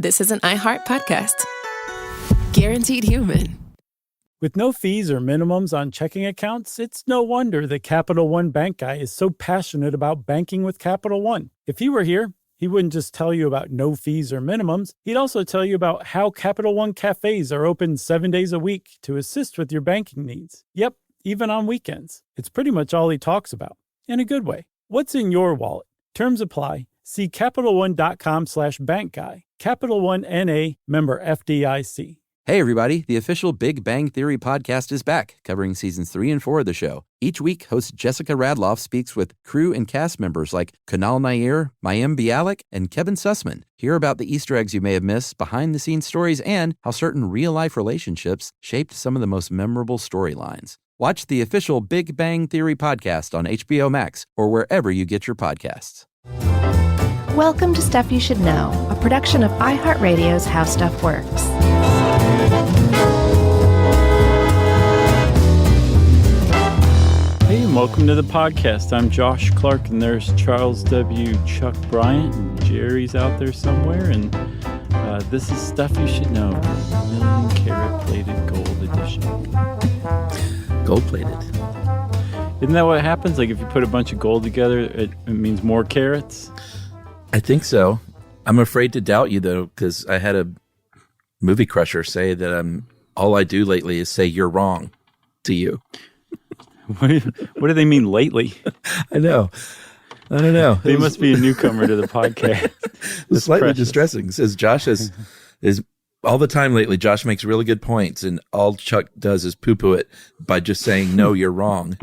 this is an iHeart podcast. Guaranteed human. With no fees or minimums on checking accounts, it's no wonder the Capital One Bank guy is so passionate about banking with Capital One. If he were here, he wouldn't just tell you about no fees or minimums. He'd also tell you about how Capital One cafes are open 7 days a week to assist with your banking needs. Yep, even on weekends. It's pretty much all he talks about, in a good way. What's in your wallet? Terms apply. See CapitalOne.com/bankguy. Capital One N.A., member FDIC. Hey everybody, the official Big Bang Theory podcast is back, covering seasons 3 and 4 of the show. Each week, host Jessica Radloff speaks with crew and cast members like Kunal Nair, Mayim Bialik, and Kevin Sussman. Hear about the Easter eggs you may have missed, behind-the-scenes stories, and how certain real-life relationships shaped some of the most memorable storylines. Watch the official Big Bang Theory podcast on HBO Max or wherever you get your podcasts. Welcome to Stuff You Should Know, a production of iHeartRadio's How Stuff Works. Hey, and welcome to the podcast. I'm Josh Clark, and there's Charles W. Chuck Bryant, and Jerry's out there somewhere, and this is Stuff You Should Know, million carat plated gold edition. Gold-plated. Isn't that what happens? Like if you put a bunch of gold together, it means more carats? I think so. I'm afraid to doubt you, though, because I had a movie crusher say that all I do lately is say you're wrong to you. What do they mean lately? I know. I don't know. They must be a newcomer to the podcast. It's slightly distressing. It says Josh is all the time lately. Josh makes really good points, and all Chuck does is poo-poo it by just saying, no, you're wrong.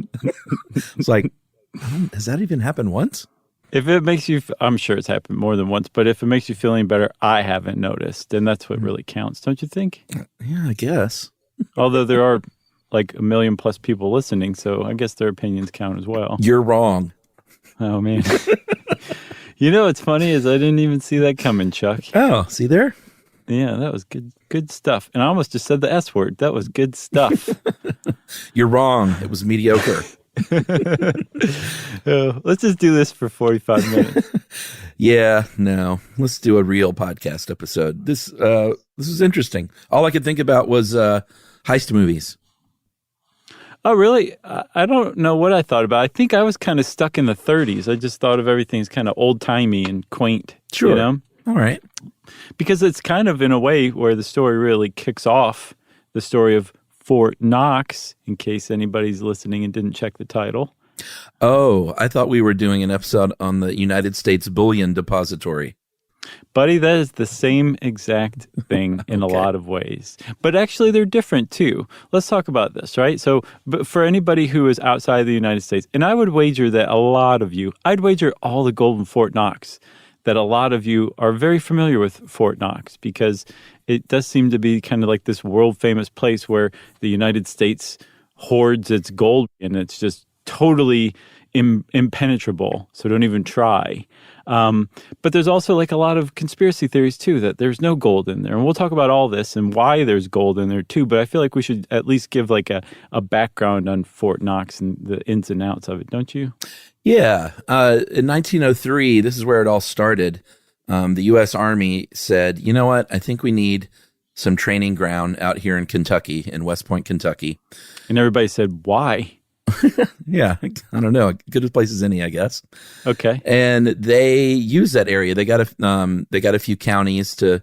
It's like, has that even happened once? If it makes you, I'm sure it's happened more than once, but if it makes you feel any better, I haven't noticed, and that's what really counts, don't you think? Yeah, I guess. Although there are like 1 million plus people listening, so I guess their opinions count as well. You're wrong. Oh, man. You know what's funny is I didn't even see that coming, Chuck. Oh, see there? Yeah, that was good stuff. And I almost just said the S word. That was good stuff. You're wrong. It was mediocre. Let's just do this for 45 minutes. Yeah, no. Let's do a real podcast episode. This is interesting. All I could think about was heist movies. Oh, really? I don't know what I thought about. I think I was kind of stuck in the 30s. I just thought of everything as kind of old-timey and quaint. Sure. You know? All right. Because it's kind of in a way where the story really kicks off the story of Fort Knox, in case anybody's listening and didn't check the title. Oh, I thought we were doing an episode on the United States Bullion Depository. Buddy, that is the same exact thing in a lot of ways. But actually, they're different, too. Let's talk about this, right? So but for anybody who is outside the United States, and I would wager that a lot of you, I'd wager all the gold in Fort Knox, that a lot of you are very familiar with Fort Knox because it does seem to be kind of like this world-famous place where the United States hoards its gold, and it's just totally impenetrable, so don't even try. But there's also like a lot of conspiracy theories, too, that there's no gold in there. And we'll talk about all this and why there's gold in there, too. But I feel like we should at least give like a background on Fort Knox and the ins and outs of it, don't you? Yeah. In 1903, this is where it all started. The U.S. Army said, you know what? I think we need some training ground out here in Kentucky, in West Point, Kentucky. And everybody said, why? Yeah, I don't know. Good as place as any, I guess. Okay. And they used that area. They got a few counties to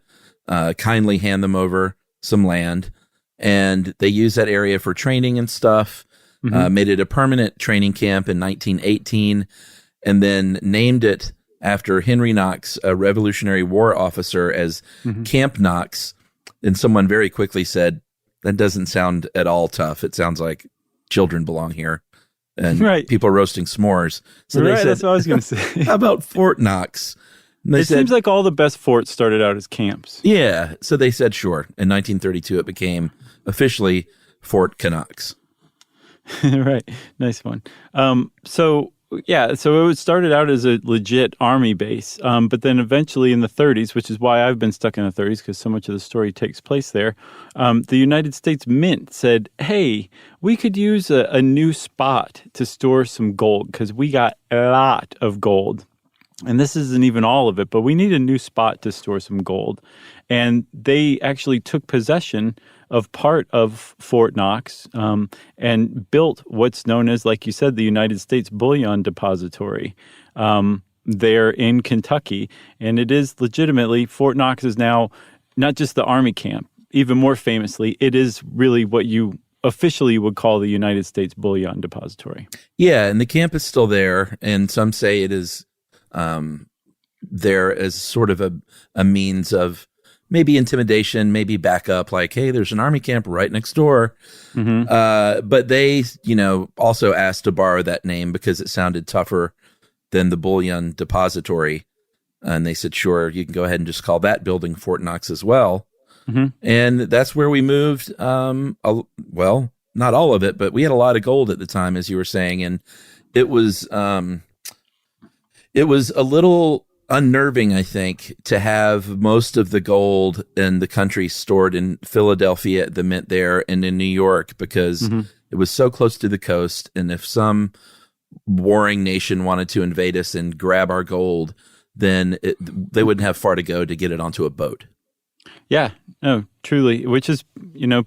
kindly hand them over some land, and they used that area for training and stuff. Made it a permanent training camp in 1918, and then named it after Henry Knox, a Revolutionary War officer, as Camp Knox. And someone very quickly said, that doesn't sound at all tough. It sounds like children belong here, and people are roasting s'mores. So they said, that's what I was going to say. How about Fort Knox? It seems like all the best forts started out as camps. Yeah. So they said, sure. In 1932, it became officially Fort Knox. Right. Nice one. So it started out as a legit army base, but then eventually in the 30s, which is why I've been stuck in the 30s because so much of the story takes place there, the United States Mint said, hey, we could use a new spot to store some gold because we got a lot of gold. and this isn't even all of it, but we need a new spot to store some gold. And they actually took possession of part of Fort Knox and built what's known as, like you said, the United States Bullion Depository there in Kentucky. And it is legitimately, Fort Knox is now not just the Army camp. Even more famously, it is really what you officially would call the United States Bullion Depository. Yeah, and the camp is still there, and some say it is there as sort of a means of maybe intimidation, maybe backup, like, hey, there's an Army camp right next door. But they, also asked to borrow that name because it sounded tougher than the Bullion Depository. And they said, sure, you can go ahead and just call that building Fort Knox as well. And that's where we moved. Well, not all of it, but we had a lot of gold at the time, as you were saying. And it was a little unnerving, I think, to have most of the gold in the country stored in Philadelphia at the mint there and in New York, because it was so close to the coast. And if some warring nation wanted to invade us and grab our gold, then they wouldn't have far to go to get it onto a boat. Yeah, no, truly, which is,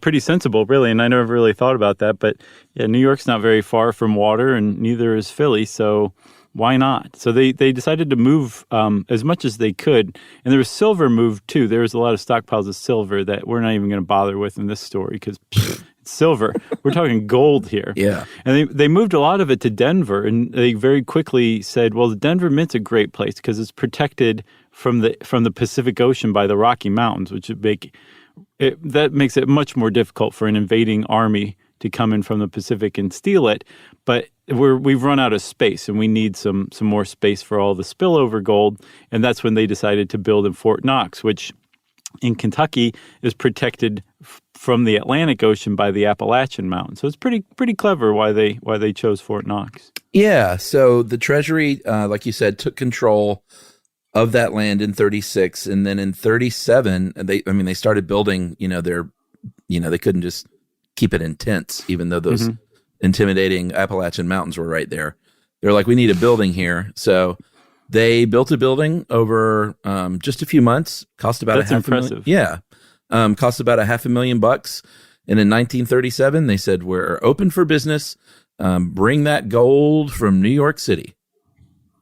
pretty sensible, really. And I never really thought about that. But yeah, New York's not very far from water, and neither is Philly. So why not? So they decided to move as much as they could. And there was silver moved, too. There was a lot of stockpiles of silver that we're not even going to bother with in this story because it's silver. We're talking gold here. Yeah. And they moved a lot of it to Denver. And they very quickly said, well, the Denver Mint's a great place because it's protected from the Pacific Ocean by the Rocky Mountains, which that makes it much more difficult for an invading army to come in from the Pacific and steal it. But we've run out of space, and we need some more space for all the spillover gold. And that's when they decided to build in Fort Knox, which in Kentucky is protected from the Atlantic Ocean by the Appalachian Mountains. So it's pretty clever why they chose Fort Knox. Yeah. So the Treasury, like you said, took control of that land in 36, and then in 37, they started building. They couldn't just keep it in tents, even though those intimidating Appalachian Mountains were right there. They're like, we need a building here, so they built a building over just a few months. Cost about impressive. Yeah, cost about $500,000. And in 1937, they said, we're open for business. Bring that gold from New York City.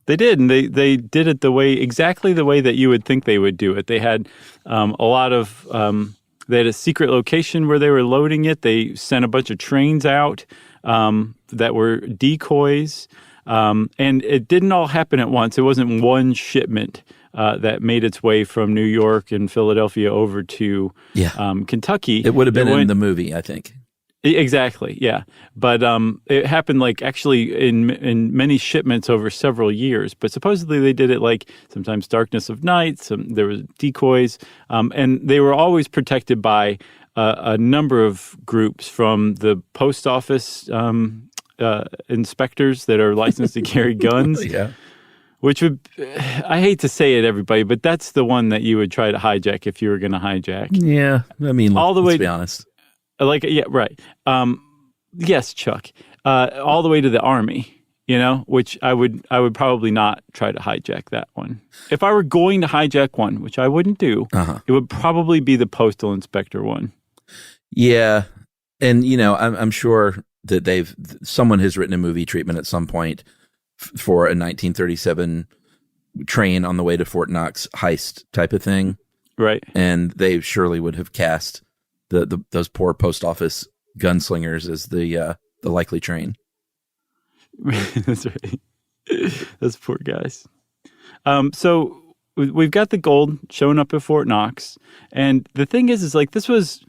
They did, and they did it exactly the way that you would think they would do it. They had they had a secret location where they were loading it. They sent a bunch of trains out that were decoys, and it didn't all happen at once. It wasn't one shipment that made its way from New York and Philadelphia over to Kentucky. It would have been in the movie, I think. Exactly, yeah. But it happened actually in many shipments over several years. But supposedly they did it sometimes darkness of night. There was decoys, and they were always protected by a number of groups, from the post office inspectors that are licensed to carry guns. Yeah. Which I hate to say it, everybody, but that's the one that you would try to hijack if you were going to hijack. Yeah, let's be honest. Yeah, right. Yes, Chuck. All the way to the Army, which I would probably not try to hijack that one. If I were going to hijack one, which I wouldn't do, it would probably be the postal inspector one. Yeah, and I'm sure that someone has written a movie treatment at some point for a 1937 train on the way to Fort Knox heist type of thing, right? And they surely would have cast those poor post office gunslingers as the likely train. That's right. Those poor guys. So we've got the gold showing up at Fort Knox, and the thing is this was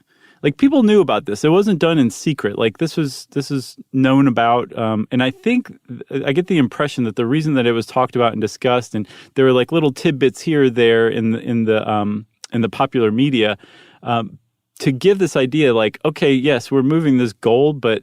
people knew about this. It wasn't done in secret. This is known about, and I think I get the impression that the reason that it was talked about and discussed, and there were little tidbits here or there in the popular media. To give this idea, okay, yes, we're moving this gold, but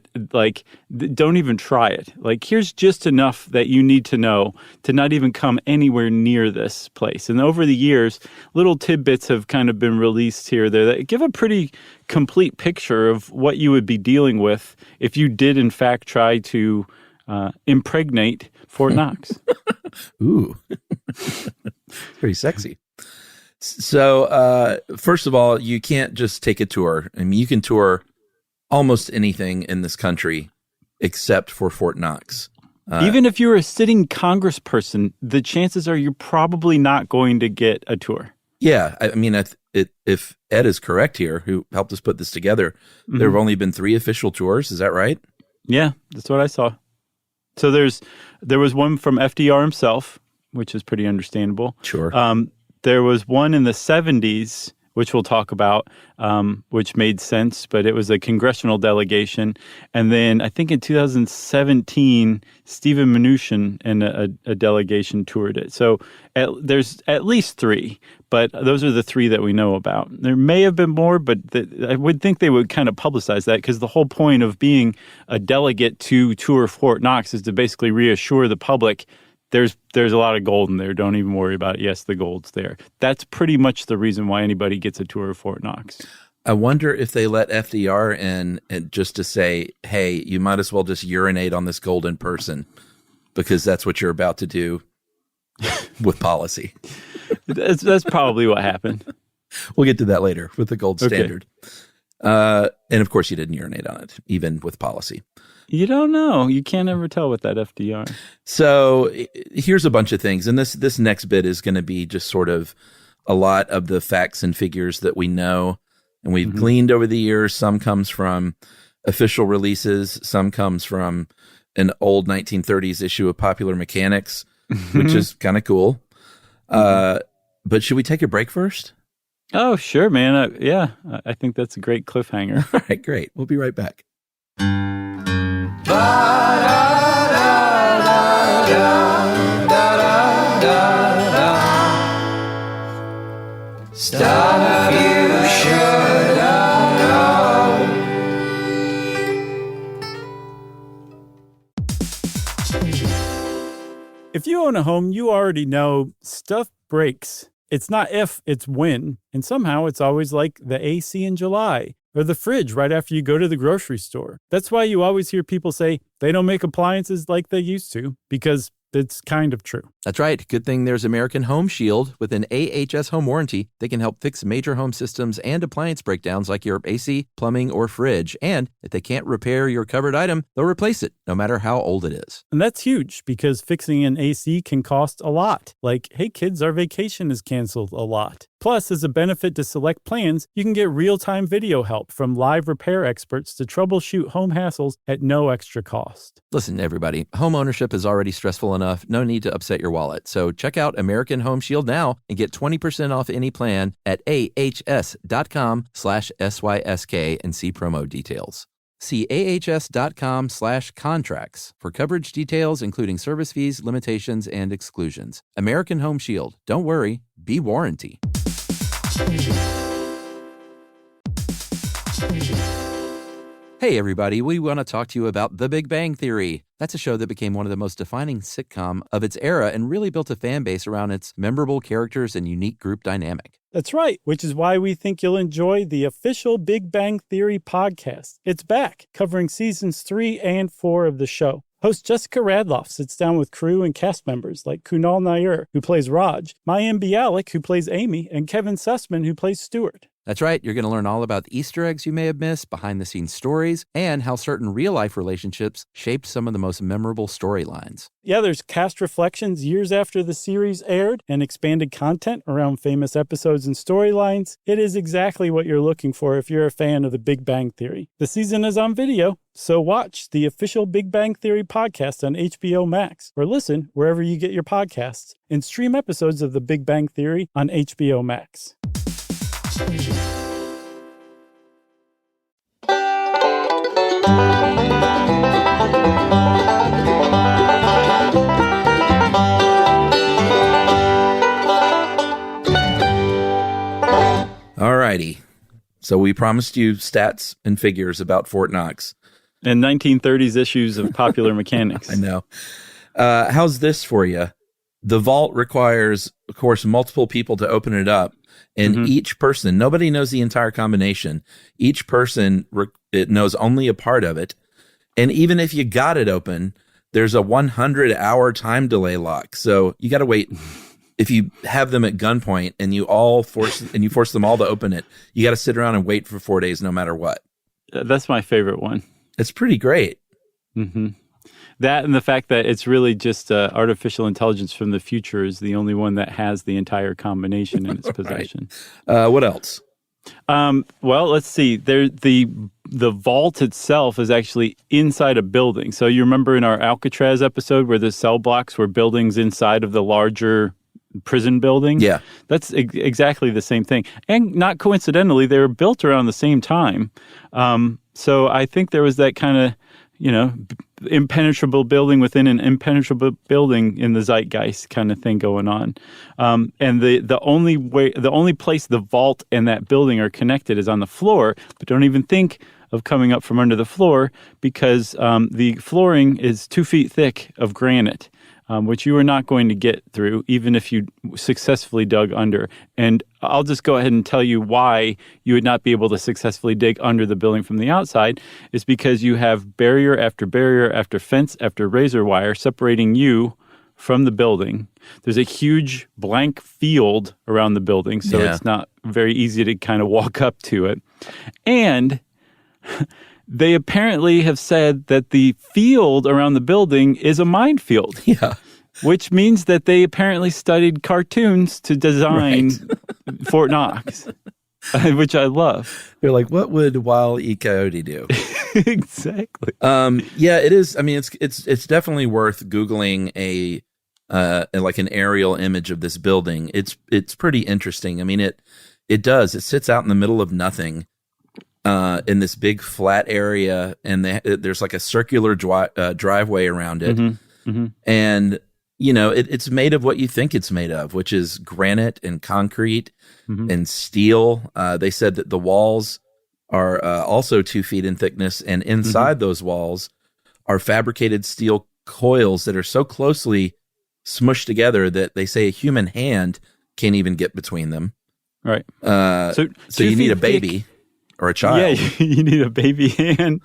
don't even try it. Here's just enough that you need to know to not even come anywhere near this place. And over the years, little tidbits have kind of been released here or there that give a pretty complete picture of what you would be dealing with if you did, in fact, try to impregnate Fort Knox. Ooh, pretty sexy. So, first of all, you can't just take a tour. I mean, you can tour almost anything in this country except for Fort Knox. Even if you're a sitting congressperson, the chances are you're probably not going to get a tour. Yeah. I mean, if Ed is correct here, who helped us put this together, there have only been 3 official tours. Is that right? Yeah, that's what I saw. So there was one from FDR himself, which is pretty understandable. Sure. There was one in the 70s, which we'll talk about, which made sense, but it was a congressional delegation. And then I think in 2017, Stephen Mnuchin and a delegation toured it. So there's at least 3, but those are the 3 that we know about. There may have been more, but I would think they would kind of publicize that, because the whole point of being a delegate to tour Fort Knox is to basically reassure the public there's a lot of gold in there. Don't even worry about it. Yes, the gold's there. That's pretty much the reason why anybody gets a tour of Fort Knox. I wonder if they let FDR in and just to say, hey, you might as well just urinate on this gold in person, because that's what you're about to do with policy. That's probably what happened. We'll get to that later with the gold standard. And of course, you didn't urinate on it, even with policy. You don't know. You can't ever tell with that FDR. So here's a bunch of things. And this next bit is going to be just sort of a lot of the facts and figures that we know and we've gleaned over the years. Some comes from official releases. Some comes from an old 1930s issue of Popular Mechanics, which is kind of cool. But should we take a break first? Oh, sure, man. I think that's a great cliffhanger. All right, great. We'll be right back. Stuff you should know. If you own a home, you already know stuff breaks. It's not if, it's when. And somehow it's always like the AC in July or the fridge right after you go to the grocery store. That's why you always hear people say they don't make appliances like they used to, because it's kind of true. That's right. Good thing there's American Home Shield. With an AHS home warranty, they can help fix major home systems and appliance breakdowns like your AC, plumbing, or fridge. And if they can't repair your covered item, they'll replace it, no matter how old it is. And that's huge, because fixing an AC can cost a lot. Like, hey kids, our vacation is canceled a lot. Plus, as a benefit to select plans, you can get real-time video help from live repair experts to troubleshoot home hassles at no extra cost. Listen, everybody, home ownership is already stressful enough. No need to upset your wallet. So check out American Home Shield now and get 20% off any plan at ahs.com/SYSK and see promo details. See ahs.com/contracts for coverage details, including service fees, limitations, and exclusions. American Home Shield. Don't worry, be warranty. Hey everybody, we want to talk to you about The Big Bang Theory. That's a show that became one of the most defining sitcom of its era and really built a fan base around its memorable characters and unique group dynamic. That's right, which is why we think you'll enjoy the official Big Bang Theory podcast. It's back, covering seasons 3 and 4 of the show. Host Jessica Radloff sits down with crew and cast members like Kunal Nair, who plays Raj, Mayim Bialik, who plays Amy, and Kevin Sussman, who plays Stuart. That's right. You're going to learn all about the Easter eggs you may have missed, behind-the-scenes stories, and how certain real-life relationships shaped some of the most memorable storylines. Yeah, there's cast reflections years after the series aired and expanded content around famous episodes and storylines. It is exactly what you're looking for if you're a fan of The Big Bang Theory. The season is on video, so watch the official Big Bang Theory podcast on HBO Max, or listen wherever you get your podcasts, and stream episodes of The Big Bang Theory on HBO Max. All righty. So we promised you stats and figures about Fort Knox. And 1930s issues of Popular Mechanics. I know. How's this for you? The vault requires, of course, multiple people to open it up. And each person, nobody knows the entire combination. Each person it knows only a part of it. And even if you got it open, there's a 100-hour time delay lock. So you got to wait. If you have them at gunpoint and you force them all to open it, you got to sit around and wait for 4 days, no matter what. That's my favorite one. It's pretty great. Mm-hmm. That and the fact that it's really just artificial intelligence from the future is the only one that has the entire combination in its possession. What else? Well, let's see. The vault itself is actually inside a building. So you remember in our Alcatraz episode where the cell blocks were buildings inside of the larger prison building? Yeah. That's exactly the same thing. And not coincidentally, they were built around the same time. So I think there was that kind of, impenetrable building within an impenetrable building in the zeitgeist kind of thing going on. And the only place the vault and that building are connected is on the floor, but don't even think of coming up from under the floor because the flooring is 2 feet thick of granite. Which you are not going to get through, even if you successfully dug under. And I'll just go ahead and tell you why you would not be able to successfully dig under the building from the outside is because you have barrier after fence after razor wire separating you from the building. There's a huge blank field around the building, so it's not very easy to kind of walk up to it. And they apparently have said that the field around the building is a minefield. Yeah. Which means that they apparently studied cartoons to design Fort Knox, which I love. They're like, what would Wile E. Coyote do? Exactly. Yeah, it is. I mean, it's definitely worth Googling an aerial image of this building. It's pretty interesting. I mean, it sits out in the middle of nothing. In this big flat area, and there's like a circular driveway around it. Mm-hmm. Mm-hmm. And, it's made of what you think it's made of, which is granite and concrete and steel. They said that the walls are also 2 feet in thickness, and inside those walls are fabricated steel coils that are so closely smushed together that they say a human hand can't even get between them. Right. So you need a baby. Or a child. Yeah, you need a baby hand.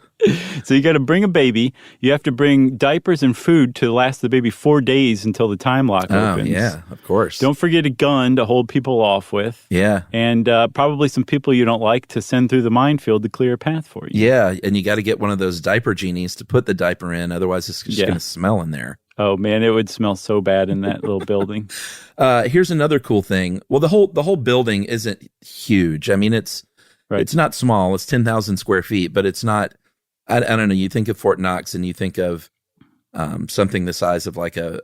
So you got to bring a baby. You have to bring diapers and food to last the baby 4 days until the time lock opens. Yeah, of course. Don't forget a gun to hold people off with. Yeah. And probably some people you don't like to send through the minefield to clear a path for you. Yeah, and you got to get one of those diaper genies to put the diaper in. Otherwise, it's just going to smell in there. Oh, man, it would smell so bad in that little building. Here's another cool thing. Well, the whole building isn't huge. I mean, it's not small. It's 10,000 square feet, but it's not, I don't know. You think of Fort Knox and you think of something the size of like a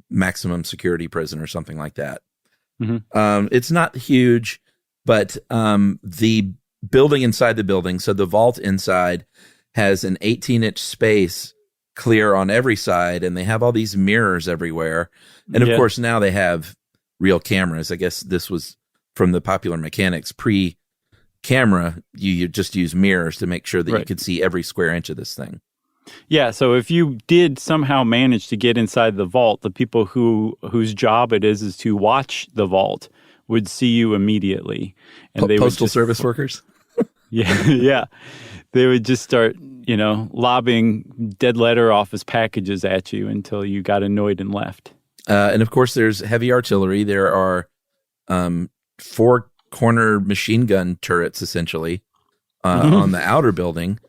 maximum security prison or something like that. Mm-hmm. It's not huge, but the building inside the building, so the vault inside has an 18-inch space clear on every side, and they have all these mirrors everywhere. And of course, now they have real cameras. I guess this was from the Popular Mechanics pre-camera. You just use mirrors to make sure that you could see every square inch of this thing. Yeah, so if you did somehow manage to get inside the vault, the people whose job it is to watch the vault would see you immediately. And they Postal Service workers? Yeah. They would just start, lobbing dead letter office packages at you until you got annoyed and left. And of course, there's heavy artillery. There are 4 corner machine gun turrets, essentially, on the outer building.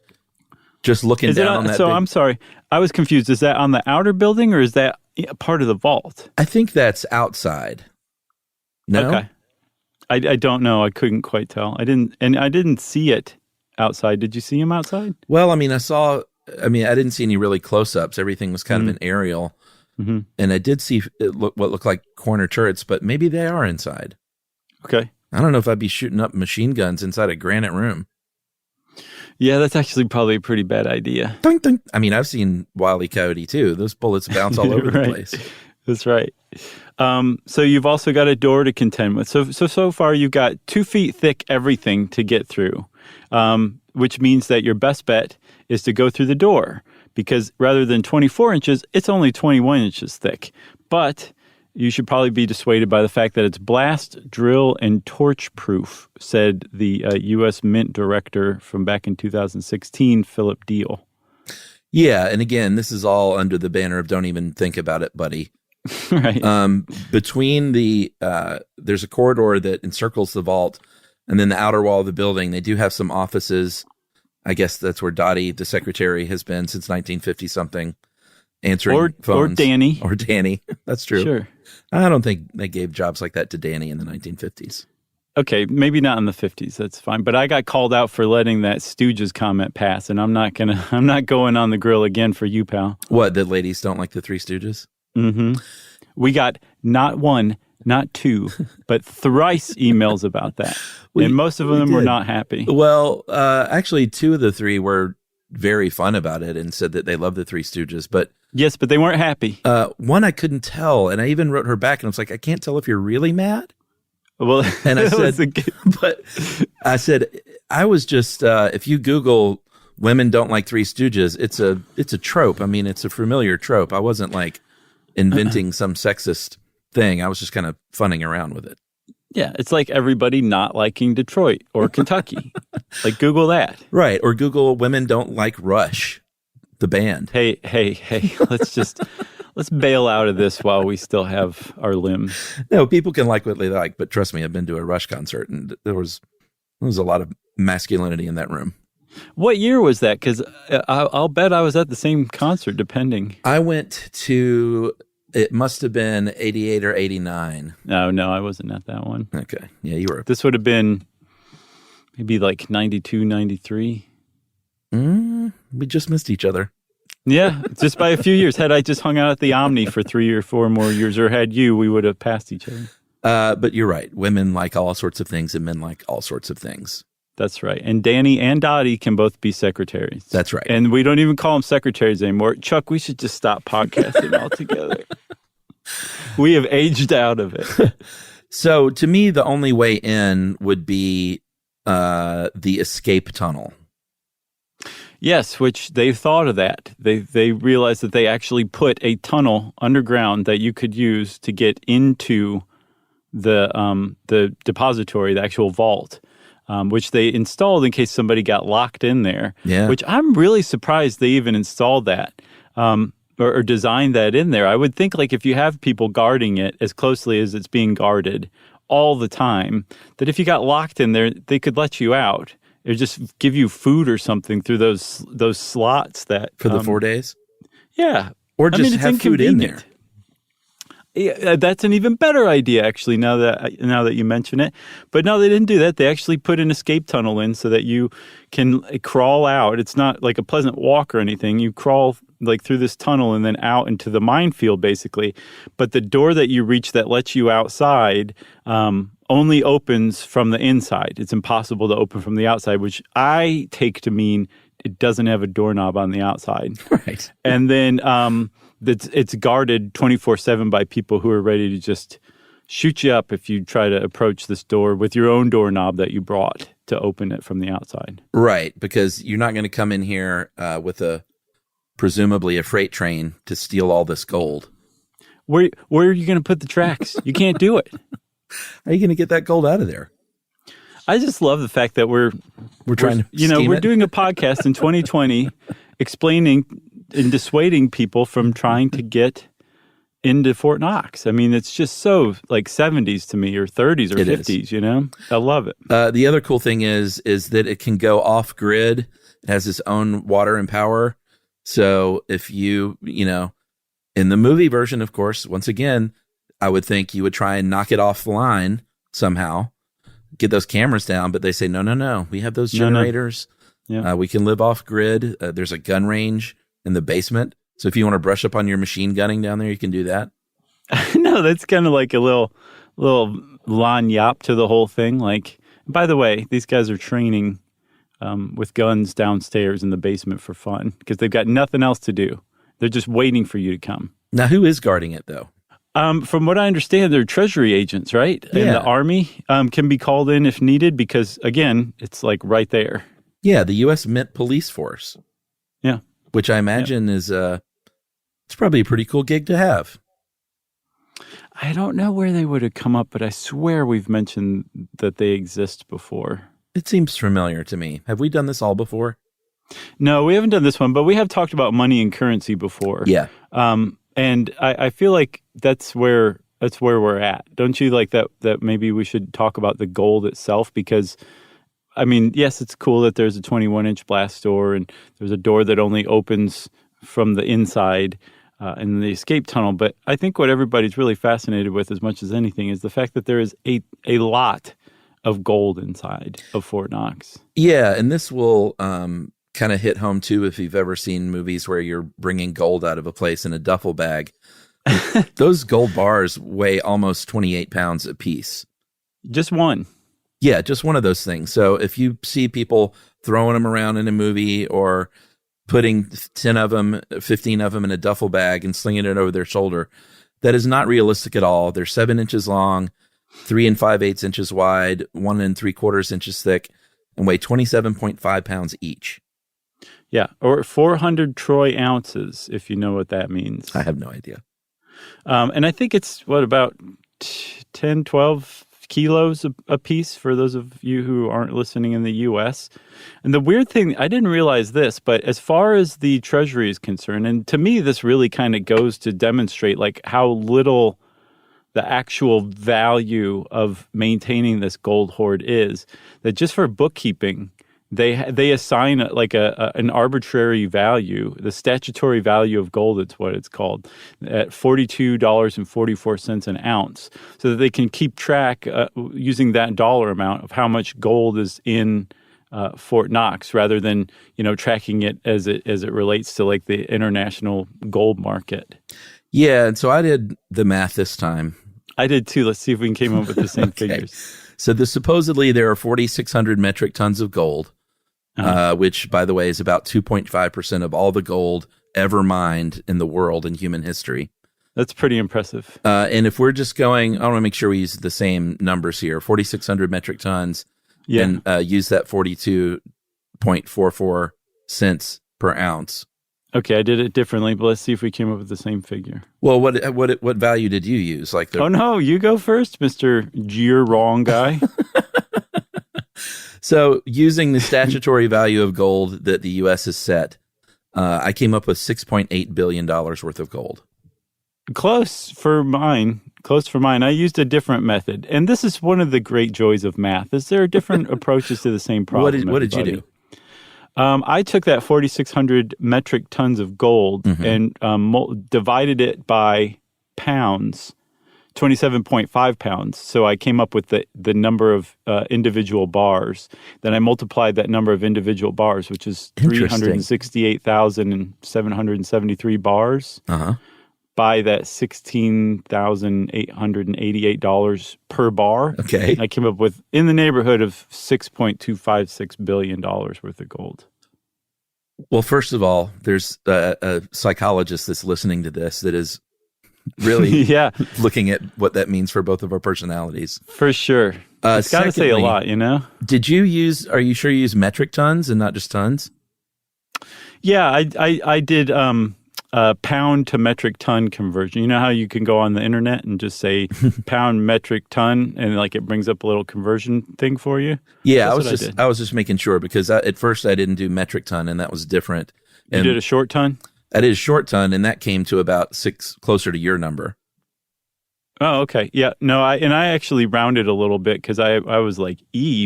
Just looking down on that. So I'm sorry, I was confused. Is that on the outer building or is that part of the vault? I think that's outside. No? Okay. I don't know. I couldn't quite tell. I didn't see it outside. Did you see him outside? Well, I didn't see any really close-ups. Everything was kind of an aerial. Mm-hmm. And I did see what looked like corner turrets, but maybe they are inside. Okay. I don't know if I'd be shooting up machine guns inside a granite room. Yeah, that's actually probably a pretty bad idea. Ding, ding. I mean, I've seen Wile E. Coyote too. Those bullets bounce all over the place. That's right. So you've also got a door to contend with. So far you've got 2 feet thick everything to get through, which means that your best bet is to go through the door because rather than 24 inches, it's only 21 inches thick. But you should probably be dissuaded by the fact that it's blast, drill, and torch proof, said the U.S. Mint director from back in 2016, Philip Deal. Yeah, and again, this is all under the banner of don't even think about it, buddy. Right. Between there's a corridor that encircles the vault, and then the outer wall of the building, they do have some offices. I guess that's where Dottie, the secretary, has been since 1950-something, answering phones. Or Danny. That's true. Sure. I don't think they gave jobs like that to Danny in the 1950s. Okay, maybe not in the 50s. That's fine. But I got called out for letting that Stooges comment pass, and I'm not going on the grill again for you, pal. What, the ladies don't like the Three Stooges? Mm-hmm. We got not one, not two, but thrice emails about that. And most of them were not happy. Well, actually, two of the three were very fun about it and said that they love the Three Stooges. But yes, but they weren't happy. One I couldn't tell, and I even wrote her back, and I was like, I can't tell if you're really mad. Well, and I said, I was just, if you Google women don't like Three Stooges, it's a trope. I mean, it's a familiar trope. I wasn't like inventing some sexist thing. I was just kind of funning around with it. Yeah, it's like everybody not liking Detroit or Kentucky. Like Google that. Right. Or Google women don't like Rush, the band. Hey, let's bail out of this while we still have our limbs. No, people can like what they like, but trust me, I've been to a Rush concert and there was a lot of masculinity in that room. What year was that? Because I'll bet I was at the same concert, depending. I went to, it must have been 88 or 89. No, I wasn't at that one. Okay. Yeah, you were. This would have been maybe like 92, 93. We just missed each other. Yeah, just by a few years. Had I just hung out at the Omni for 3 or 4 more years, or had you, we would have passed each other. But you're right. Women like all sorts of things and men like all sorts of things. That's right. And Danny and Dottie can both be secretaries. That's right. And we don't even call them secretaries anymore. Chuck, we should just stop podcasting altogether. We have aged out of it. So to me, the only way in would be the escape tunnel. Yes, which they've thought of that. They realized that they actually put a tunnel underground that you could use to get into the depository, the actual vault. Which they installed in case somebody got locked in there. Yeah. Which I'm really surprised they even installed that or designed that in there. I would think like if you have people guarding it as closely as it's being guarded all the time, that if you got locked in there, they could let you out or just give you food or something through those slots that for the 4 days. Yeah, or just have food in there. Yeah, that's an even better idea, actually, now that you mention it. But no, they didn't do that. They actually put an escape tunnel in so that you can crawl out. It's not like a pleasant walk or anything. You crawl like through this tunnel and then out into the minefield, basically. But the door that you reach that lets you outside only opens from the inside. It's impossible to open from the outside, which I take to mean it doesn't have a doorknob on the outside. Right. And then it's guarded 24/7 by people who are ready to just shoot you up if you try to approach this door with your own doorknob that you brought to open it from the outside. Right, because you're not going to come in here with presumably a freight train to steal all this gold. Where are you going to put the tracks? You can't do it. How are you going to get that gold out of there? I just love the fact that we're trying to we're doing a podcast in 2020 explaining and dissuading people from trying to get into Fort Knox. I mean, it's just so like 70s to me or 30s or 50s, you know? I love it. The other cool thing is that it can go off grid. It has its own water and power. So if you in the movie version, of course, once again, I would think you would try and knock it off the line somehow, get those cameras down, but they say, no, we have those generators. No. Yeah. We can live off grid. There's a gun range in the basement. So if you want to brush up on your machine gunning down there, you can do that. No, that's kind of like a little lagniappe to the whole thing. Like, by the way, these guys are training with guns downstairs in the basement for fun because they've got nothing else to do. They're just waiting for you to come. Now, who is guarding it, though? From what I understand, they're Treasury agents, right? Yeah. And the Army can be called in if needed because, again, it's like right there. Yeah, the U.S. Mint Police Force. Yeah. Which I imagine is it's probably a pretty cool gig to have. I don't know where they would have come up, but I swear we've mentioned that they exist before. It seems familiar to me. Have we done this all before? No, we haven't done this one, but we have talked about money and currency before. Yeah. And I feel like that's where we're at. Don't you like that maybe we should talk about the gold itself? Because, I mean, yes, it's cool that there's a 21-inch blast door and there's a door that only opens from the inside in the escape tunnel. But I think what everybody's really fascinated with as much as anything is the fact that there is a lot of gold inside of Fort Knox. Yeah, and this will kind of hit home too if you've ever seen movies where you're bringing gold out of a place in a duffel bag. Those gold bars weigh almost 28 pounds apiece. Just one. Yeah, just one of those things. So if you see people throwing them around in a movie or putting 10 of them, 15 of them in a duffel bag and slinging it over their shoulder, that is not realistic at all. They're 7 inches long, 3 5/8 inches wide, 1 3/4 inches thick, and weigh 27.5 pounds each. Yeah, or 400 troy ounces, if you know what that means. I have no idea. And I think it's, about 10, 12 kilos a piece for those of you who aren't listening in the U.S. And the weird thing, I didn't realize this, but as far as the Treasury is concerned, and to me this really kind of goes to demonstrate like how little the actual value of maintaining this gold hoard is, that just for bookkeeping, they assign an arbitrary value, the statutory value of gold, it's what it's called, at $42.44 an ounce, so that they can keep track using that dollar amount of how much gold is in Fort Knox, rather than tracking it as it relates to like the international gold market. Yeah, and so I did the math this time. I did too. Let's see if we came up with the same Okay. figures. So supposedly there are 4,600 metric tons of gold, which, by the way, is about 2.5% of all the gold ever mined in the world in human history. That's pretty impressive. And if we're just going, I want to make sure we use the same numbers here, 4,600 metric tons, and use that 42.44 cents per ounce. Okay, I did it differently, but let's see if we came up with the same figure. Well, what value did you use? Oh no, you go first, Mr. You're wrong guy. So using the statutory value of gold that the U.S. has set, I came up with $6.8 billion worth of gold. Close for mine. I used a different method. And this is one of the great joys of math, is there are different approaches to the same problem. What did you do? I took that 4,600 metric tons of gold and divided it by pounds, 27.5 pounds. So I came up with the number of individual bars. Then I multiplied that number of individual bars, which is 368,773 bars, by that $16,888 per bar. Okay. And I came up with in the neighborhood of $6.256 billion worth of gold. Well, first of all, there's a psychologist that's listening to this that is really looking at what that means for both of our personalities. For sure. It's got to say a lot, Are you sure you use metric tons and not just tons? Yeah, I did pound to metric ton conversion. You know how you can go on the internet and just say pound metric ton and like it brings up a little conversion thing for you? Yeah, I was just making sure because at first I didn't do metric ton and that was different. You did a short ton? I did a short ton and that came to about 6, closer to your number. Oh, okay. Yeah. No, I actually rounded a little bit because I was like,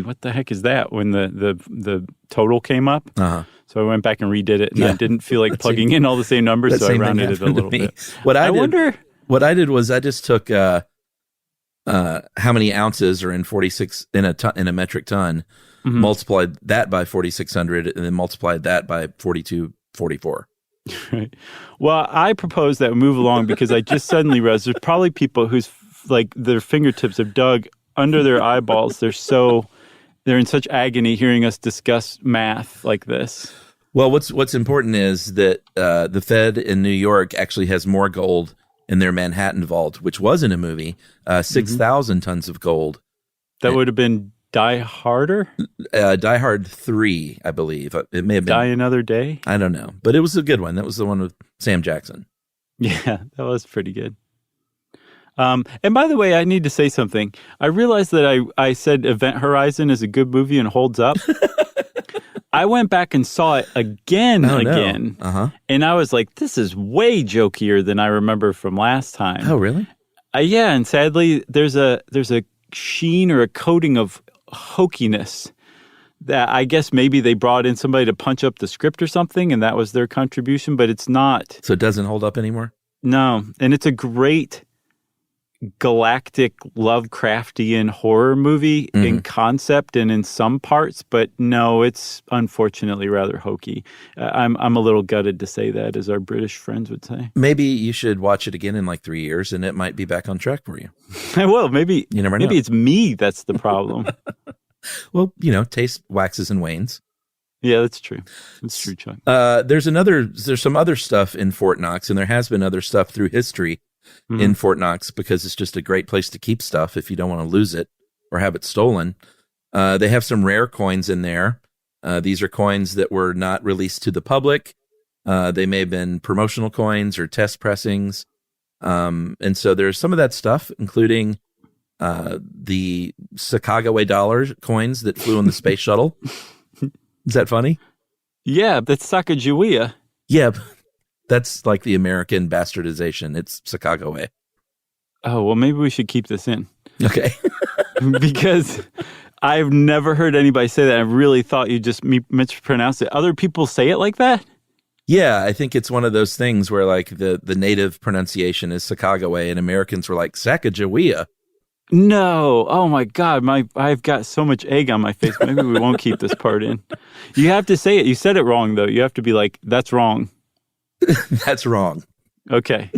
what the heck is that when the total came up? So I went back and redid it, and I didn't feel like plugging in all the same numbers, so I rounded it a little bit. What I did was I just took how many ounces are in 46 in a metric ton, multiplied that by 4,600, and then multiplied that by 42.44. Right. Well, I propose that we move along because I just suddenly realized there's probably people whose like their fingertips have dug under their eyeballs. They're in such agony hearing us discuss math like this. Well, what's important is that the Fed in New York actually has more gold in their Manhattan vault, which was in a movie, 6,000 tons of gold. That would have been Die Harder? Die Hard 3, I believe. It may have been Die Another Day? I don't know, but it was a good one. That was the one with Sam Jackson. Yeah, that was pretty good. And by the way, I need to say something. I realized that I said Event Horizon is a good movie and holds up. I went back and saw it again, No. Uh-huh. and I was like, this is way jokier than I remember from last time. Oh, really? Yeah, and sadly, there's a sheen or a coating of hokiness that I guess maybe they brought in somebody to punch up the script or something, and that was their contribution, but it's not. So it doesn't hold up anymore? No, and it's a great galactic Lovecraftian horror movie in concept and in some parts, but no, it's unfortunately rather hokey. I'm a little gutted to say that, as our British friends would say. Maybe you should watch it again in like 3 years, and it might be back on track for you. I will. Maybe You never know. Maybe it's me that's the problem. Well, taste waxes and wanes. Yeah, that's true. That's true, Chuck. There's some other stuff in Fort Knox, and there has been other stuff through history in Fort Knox because it's just a great place to keep stuff if you don't want to lose it or have it stolen. They have some rare coins in there. These are coins that were not released to the public. They may have been promotional coins or test pressings. And so there's some of that stuff, including the Sacagaway dollar coins that flew on the space shuttle. Is that funny? Yeah, that's Sacagawea. Yeah, that's like the American bastardization. It's Sacagaway. Oh, well, maybe we should keep this in. Okay. Because I've never heard anybody say that. I really thought you just mispronounced it. Other people say it like that? Yeah, I think it's one of those things where like the native pronunciation is Sacagaway and Americans were like Sacagawea. No. Oh, my God. I've got so much egg on my face. Maybe we won't keep this part in. You have to say it. You said it wrong, though. You have to be like, that's wrong. That's wrong. Okay.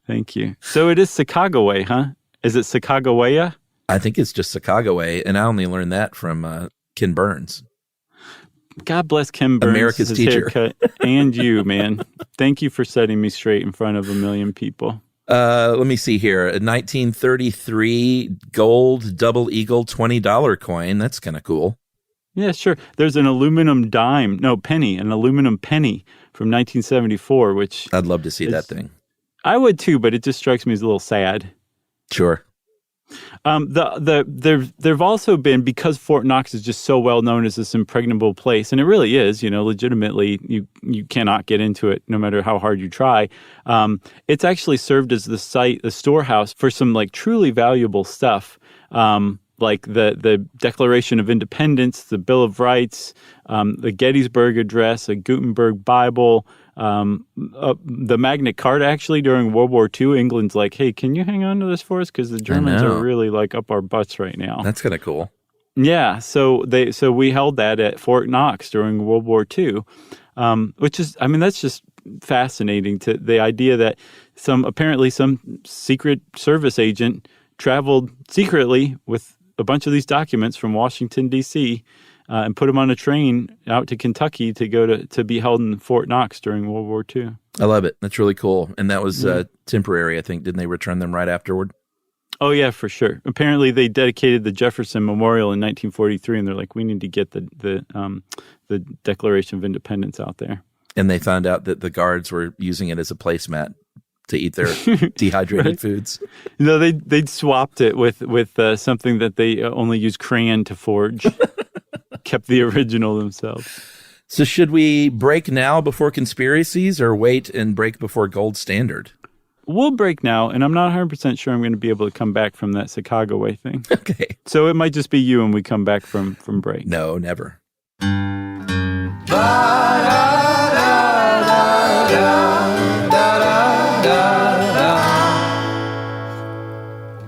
Thank you. So it is Sacagaway, huh? Is it Sacagawea? I think it's just Sacagaway, and I only learned that from Ken Burns. God bless Ken Burns, America's his teacher. haircut, and you, man. Thank you for setting me straight in front of a million people. Let me see here. A 1933 gold double eagle $20 coin. That's kind of cool. Yeah, sure. There's an aluminum penny, an aluminum penny from 1974, which I'd love to see that thing. I would too, but it just strikes me as a little sad. Sure. There've also been, because Fort Knox is just so well known as this impregnable place, and it really is, legitimately, you cannot get into it no matter how hard you try. It's actually served as the storehouse for some like truly valuable stuff. Like the Declaration of Independence, the Bill of Rights, the Gettysburg Address, a Gutenberg Bible, the Magna Carta. Actually, during World War II, England's like, hey, can you hang on to this for us? Because the Germans are really like up our butts right now. That's kind of cool. Yeah, so we held that at Fort Knox during World War II, which is, that's just fascinating. To the idea that some secret service agent traveled secretly with a bunch of these documents from Washington, D.C., and put them on a train out to Kentucky to go to be held in Fort Knox during World War II. I love it. That's really cool. And that was temporary, I think. Didn't they return them right afterward? Oh, yeah, for sure. Apparently, they dedicated the Jefferson Memorial in 1943, and they're like, we need to get the Declaration of Independence out there. And they found out that the guards were using it as a placemat to eat their dehydrated foods. No, they'd swapped it with something that they only use crayon to forge. Kept the original themselves. So should we break now before conspiracies or wait and break before gold standard? We'll break now, and I'm not 100% sure I'm going to be able to come back from that Sacagaway thing. Okay. So it might just be you when we come back from break. No, never.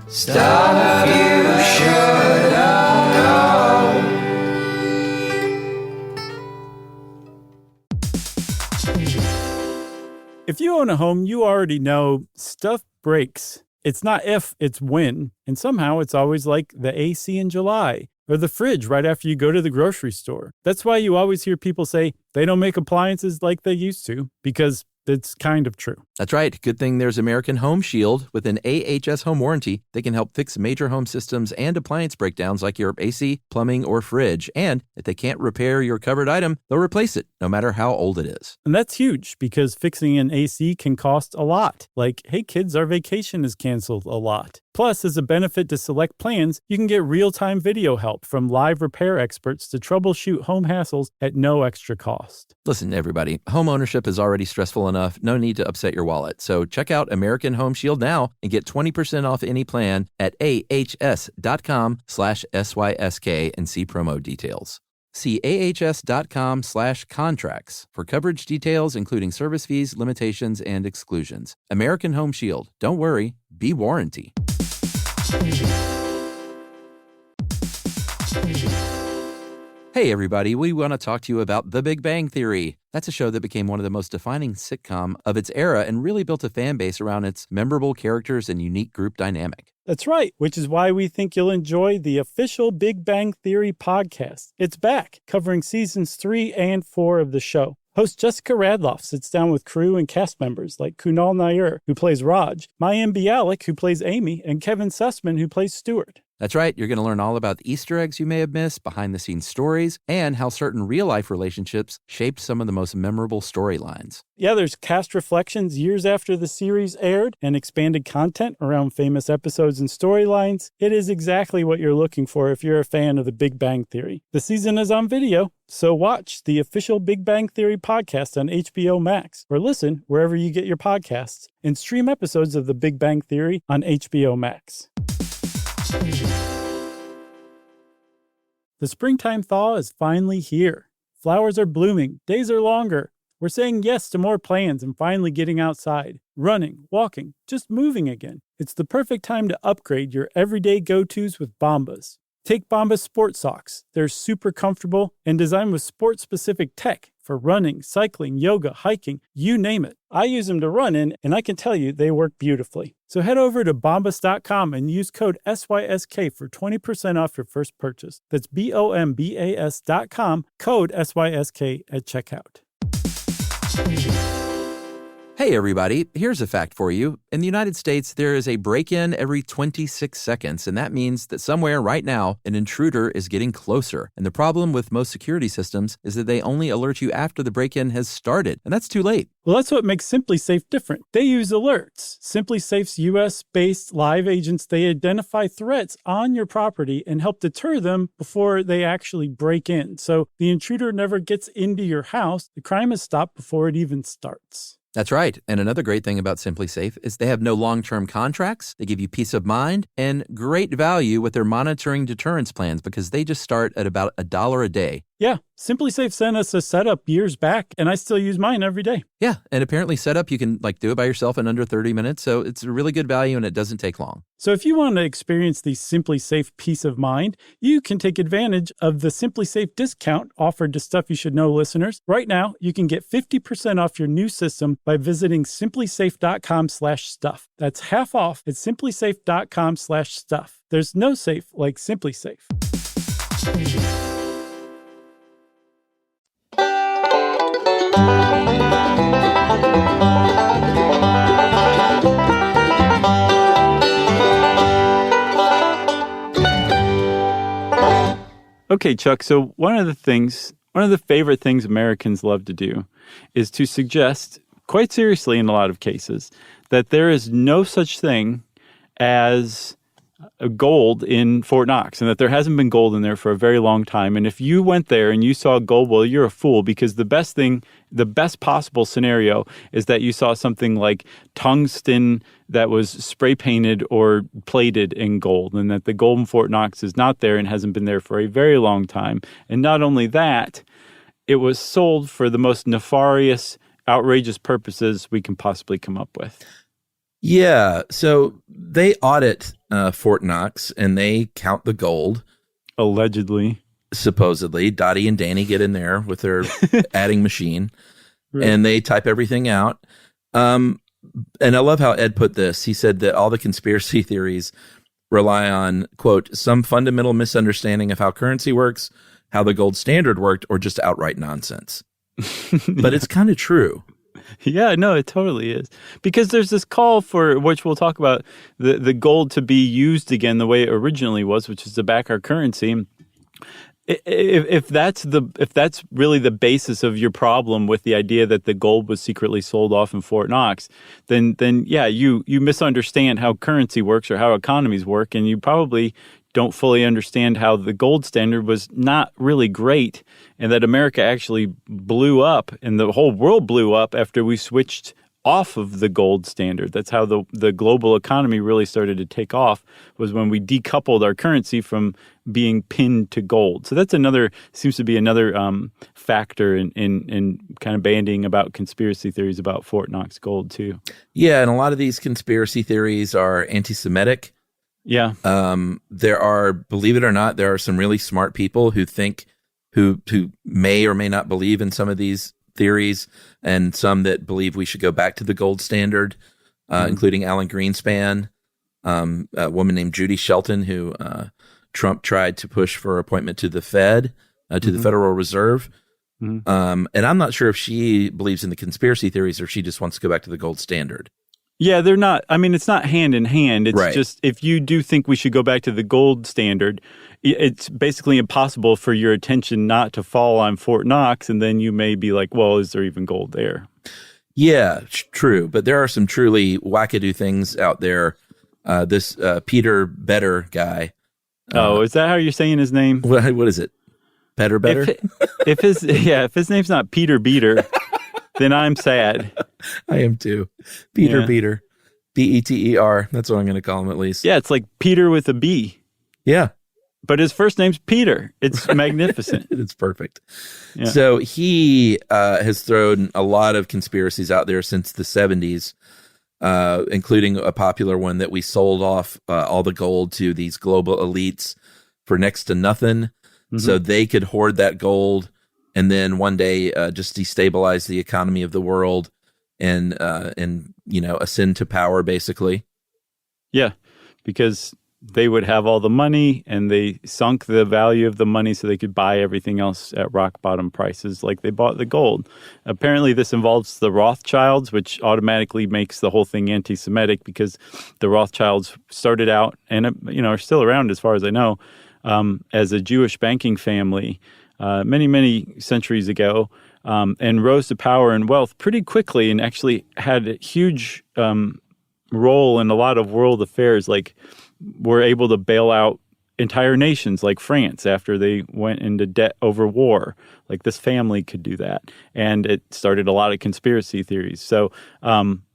Stuff you should know. If you own a home, you already know stuff breaks. It's not if, it's when. And somehow it's always like the AC in July or the fridge right after you go to the grocery store. That's why you always hear people say they don't make appliances like they used to, because it's kind of true. That's right. Good thing there's American Home Shield. With an AHS home warranty, they can help fix major home systems and appliance breakdowns like your AC, plumbing, or fridge. And if they can't repair your covered item, they'll replace it, no matter how old it is. And that's huge because fixing an AC can cost a lot. Like, hey kids, our vacation is canceled a lot. Plus, as a benefit to select plans, you can get real-time video help from live repair experts to troubleshoot home hassles at no extra cost. Listen, everybody, home ownership is already stressful enough. No need to upset your wallet. So check out American Home Shield now and get 20% off any plan at ahs.com/SYSK and see promo details. See ahs.com/contracts for coverage details, including service fees, limitations, and exclusions. American Home Shield. Don't worry, be warranty. Hey, everybody, we want to talk to you about The Big Bang Theory. That's a show that became one of the most defining sitcom of its era and really built a fan base around its memorable characters and unique group dynamic. That's right, which is why we think you'll enjoy the official Big Bang Theory podcast. It's back, covering seasons 3 and 4 of the show. Host Jessica Radloff sits down with crew and cast members like Kunal Nair, who plays Raj, Mayim Bialik, who plays Amy, and Kevin Sussman, who plays Stuart. That's right. You're going to learn all about the Easter eggs you may have missed, behind-the-scenes stories, and how certain real-life relationships shaped some of the most memorable storylines. Yeah, there's cast reflections years after the series aired and expanded content around famous episodes and storylines. It is exactly what you're looking for if you're a fan of The Big Bang Theory. The season is on video, so watch the official Big Bang Theory podcast on HBO Max, or listen wherever you get your podcasts, and stream episodes of The Big Bang Theory on HBO Max. The springtime thaw is finally here. Flowers are blooming, days are longer. We're saying yes to more plans and finally getting outside, running, walking, just moving again. It's the perfect time to upgrade your everyday go-tos with Bombas. Take Bombas sport socks. They're super comfortable and designed with sport-specific tech for running, cycling, yoga, hiking, you name it. I use them to run in, and I can tell you they work beautifully. So head over to bombas.com and use code SYSK for 20% off your first purchase. That's BOMBAS.com, code SYSK at checkout. Hey, everybody, here's a fact for you. In the United States, there is a break-in every 26 seconds, and that means that somewhere right now, an intruder is getting closer. And the problem with most security systems is that they only alert you after the break-in has started, and that's too late. Well, that's what makes SimpliSafe different. They use alerts. SimpliSafe's US-based live agents, they identify threats on your property and help deter them before they actually break in. So the intruder never gets into your house. The crime is stopped before it even starts. That's right. And another great thing about SimpliSafe is they have no long-term contracts. They give you peace of mind and great value with their monitoring deterrence plans because they just start at about $1 a day. Yeah, SimpliSafe sent us a setup years back, and I still use mine every day. Yeah, and apparently setup, you can do it by yourself in under 30 minutes, so it's a really good value and it doesn't take long. So if you want to experience the SimpliSafe peace of mind, you can take advantage of the SimpliSafe discount offered to Stuff You Should Know listeners. Right now, you can get 50% off your new system by visiting simplisafe.com/stuff. That's half off at simplisafe.com/stuff. There's no safe like SimpliSafe. Okay, Chuck, so one of the favorite things Americans love to do is to suggest, quite seriously in a lot of cases, that there is no such thing as gold in Fort Knox and that there hasn't been gold in there for a very long time. And if you went there and you saw gold, well, you're a fool because the best possible scenario is that you saw something like tungsten that was spray painted or plated in gold and that the gold in Fort Knox is not there and hasn't been there for a very long time. And not only that, it was sold for the most nefarious, outrageous purposes we can possibly come up with. Yeah, so they audit Fort Knox and they count the gold. Allegedly. Supposedly. Dottie and Danny get in there with their adding machine, right, and they type everything out. And I love how Ed put this. He said that all the conspiracy theories rely on, quote, some fundamental misunderstanding of how currency works, how the gold standard worked, or just outright nonsense. But it's kind of true. Yeah, no, it totally is. Because there's this call for, which we'll talk about, the gold to be used again the way it originally was, which is to back our currency. if that's really the basis of your problem with the idea that the gold was secretly sold off in Fort Knox, then yeah, you misunderstand how currency works or how economies work, and you probably don't fully understand how the gold standard was not really great, and that America actually blew up and the whole world blew up after we switched off of the gold standard. That's how the global economy really started to take off, was when we decoupled our currency from being pinned to gold. So that's seems to be another factor in kind of bandying about conspiracy theories about Fort Knox gold too. Yeah, and a lot of these conspiracy theories are anti-Semitic. Yeah. There are, believe it or not, there are some really smart people who may or may not believe in some of these theories, and some that believe we should go back to the gold standard, including Alan Greenspan, a woman named Judy Shelton, who Trump tried to push for appointment to the Fed, to the Federal Reserve. And I'm not sure if she believes in the conspiracy theories or she just wants to go back to the gold standard. Yeah, they're not. I mean, it's not hand in hand. It's right. Just if you do think we should go back to the gold standard, it's basically impossible for your attention not to fall on Fort Knox. And then you may be like, well, is there even gold there? Yeah, true. But there are some truly wackadoo things out there. This Peter Better guy. Is that how you're saying his name? What is it? Better? If his name's not Peter Beater, then I'm sad. I am too. Peter Beater. Beter. That's what I'm going to call him, at least. Yeah, it's like Peter with a B. Yeah. But his first name's Peter. It's magnificent. It's perfect. Yeah. So he has thrown a lot of conspiracies out there since the 70s, including a popular one that we sold off all the gold to these global elites for next to nothing, so they could hoard that gold and then one day just destabilize the economy of the world and ascend to power, basically. Yeah, because they would have all the money, and they sunk the value of the money so they could buy everything else at rock bottom prices like they bought the gold. Apparently this involves the Rothschilds, which automatically makes the whole thing anti-Semitic, because the Rothschilds started out and are still around as far as I know, as a Jewish banking family many, many centuries ago, and rose to power and wealth pretty quickly, and actually had a huge role in a lot of world affairs, like were able to bail out entire nations like France after they went into debt over war. Like this family could do that. And it started a lot of conspiracy theories. So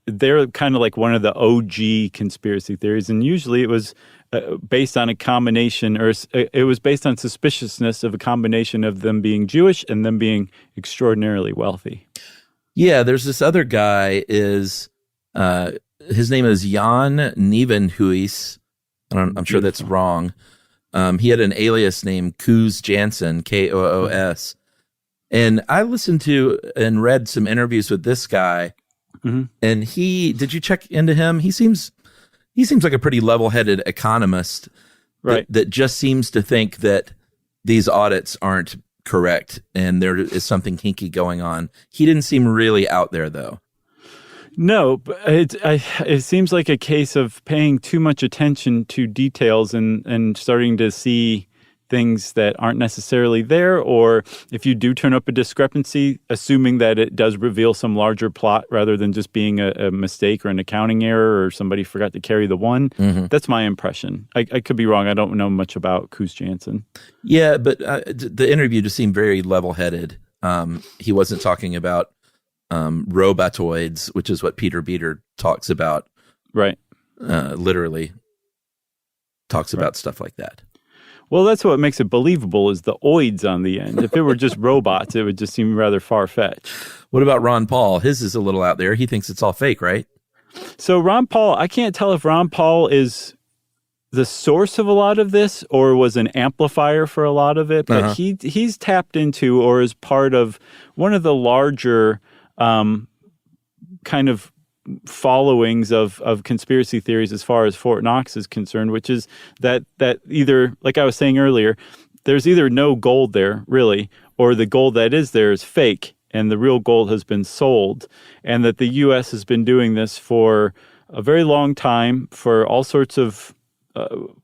they're kind of like one of the OG conspiracy theories. And usually it was based on a combination, or it was based on suspiciousness of a combination of them being Jewish and them being extraordinarily wealthy. Yeah, there's this other guy his name is Jan Nieuwenhuis. I'm sure that's wrong. He had an alias named Koos Jansen, Koos. And I listened to and read some interviews with this guy. And did you check into him? He seems like a pretty level-headed economist, right? That just seems to think that these audits aren't correct and there is something hinky going on. He didn't seem really out there, though. No, but it seems like a case of paying too much attention to details and starting to see things that aren't necessarily there, or if you do turn up a discrepancy, assuming that it does reveal some larger plot rather than just being a mistake or an accounting error or somebody forgot to carry the one. That's my impression. I could be wrong. I don't know much about Koos Jansen. Yeah, but the interview just seemed very level-headed. He wasn't talking about robotoids, which is what Peter Beater talks about. Right. Literally talks about stuff like that. Well, that's what makes it believable, is the oids on the end. If it were just robots, it would just seem rather far-fetched. What about Ron Paul? His is a little out there. He thinks it's all fake, right? So Ron Paul, I can't tell if Ron Paul is the source of a lot of this or was an amplifier for a lot of it, but he's tapped into or is part of one of the larger kind of followings of conspiracy theories as far as Fort Knox is concerned, which is that either, like I was saying earlier, there's either no gold there, really, or the gold that is there is fake, and the real gold has been sold, and that the U.S. has been doing this for a very long time for all sorts of